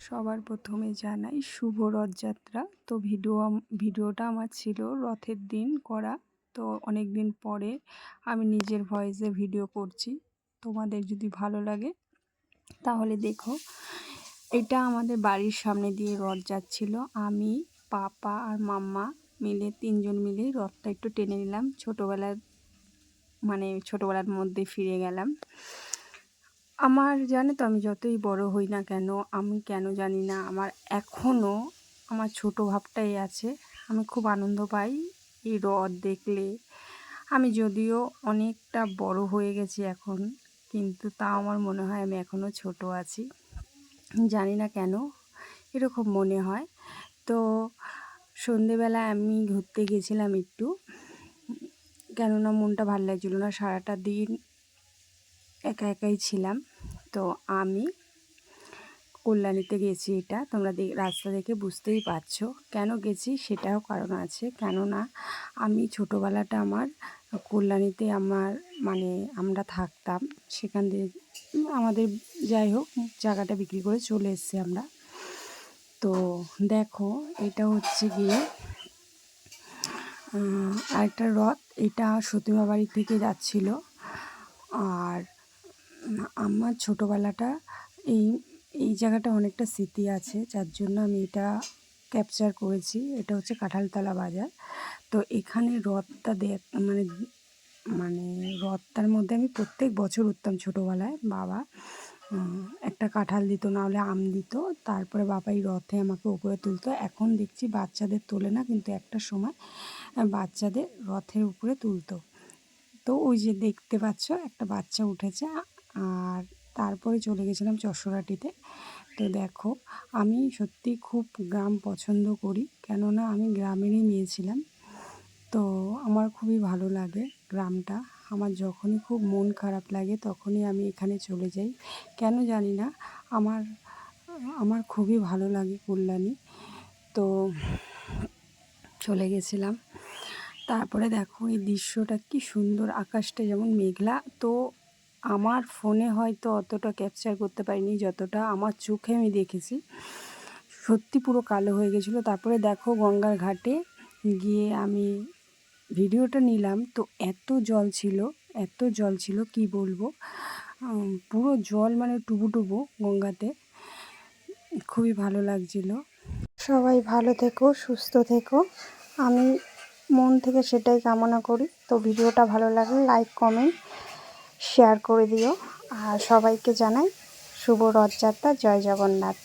সবার প্রথমে জানাই শুভ রথযাত্রা। তো ভিডিওটা আমার ছিল রথের দিন করা। তো অনেক দিন পরে আমি নিজের ভয়েসে ভিডিও করছি। তোমাদের যদি ভালো লাগে তাহলে দেখো। এটা আমাদের বাড়ির সামনে দিয়ে রথ যাচ্ছিল। আমি, পাপা আর মাম্মা মিলে 3 জন মিলে রথটা একটু টেনে নিলাম। ছোটোবেলার মধ্যে ফিরে গেলাম। আমার জানো তো, আমি যতই বড় হই না কেন, আমি কেন জানি না আমার এখনও আমার ছোটো ভাবটাই আছে। আমি খুব আনন্দ পাই এই রথ দেখলে। আমি যদিও অনেকটা বড় হয়ে গেছি এখন, কিন্তু তাও আমার মনে হয় আমি এখনও ছোট আছি। জানি না কেন এরকম মনে হয়। তো সন্ধেবেলায় আমি ঘুরতে গেছিলাম একটু, কেননা মনটা ভালো লাগছিলো না। সারাটা দিন একা একাই ছিলাম। তো আমি কল্যাণীতে গেছি। এটা তোমরা রাস্তা দেখে বুঝতেই পারছো কেন গেছি, সেটাও কারণ আছে। কেননা আমি ছোটোবেলাটা আমার কল্যাণীতে আমরা থাকতাম। সেখান দিয়ে আমাদের যাই হোক জায়গাটা বিক্রি করে চলে এসেছি আমরা। তো দেখো, এটা হচ্ছে গিয়ে আরেকটা রথ। এটা সতীমা বাড়ি থেকে যাচ্ছিল। আর আমার ছোটোবেলাটা এই জায়গাটা অনেকটা স্মৃতি আছে, যার জন্য আমি এটা ক্যাপচার করেছি। এটা হচ্ছে কাঁঠালতলা বাজার। তো এখানে রথটা রথটার মধ্যে আমি প্রত্যেক বছর উঠতাম ছোটোবেলায়। বাবা একটা কাঁঠাল দিত, না হলে আম দিত। তারপরে বাবা এই রথে আমাকে উপরে তুলতো। এখন দেখছি বাচ্চাদের তোলে না, কিন্তু একটা সময় বাচ্চাদের রথের উপরে তুলতো। তো ওই যে দেখতে পাচ্ছ একটা বাচ্চা উঠেছে। আর তারপরে চলে গেছিলাম চরশোরাটিতে। তো দেখো, আমি সত্যি খুব গ্রাম পছন্দ করি, কেননা আমি গ্রামেরই মেয়ে ছিলাম। তো আমার খুবই ভালো লাগে গ্রামটা। আমার যখনই খুব মন খারাপ লাগে তখনই আমি এখানে চলে যাই। কেন জানি না, আমার খুবই ভালো লাগে কল্যাণী। তো চলে গেছিলাম। তারপরে দেখো এই দৃশ্যটা কি সুন্দর, আকাশটা যেমন মেঘলা। তো আমার ফোনে হয়তো অতটা ক্যাপচার করতে পারিনি যতটা আমার চোখে আমি দেখেছি। সত্যি পুরো কালো হয়ে গেছিলো। তারপরে দেখো গঙ্গার ঘাটে গিয়ে আমি ভিডিওটা নিলাম। তো এত জল ছিল কি বলবো, পুরো জল টুবু গঙ্গাতে। খুবই ভালো লাগছিল। সবাই ভালো থেকো, সুস্থ থেকো, আমি মন থেকে সেটাই কামনা করি। তো ভিডিওটা ভালো লাগলে লাইক, কমেন্ট, শেয়ার করে দিও। আর সবাইকে জানাই শুভ রথযাত্রা। জয় জগন্নাথ।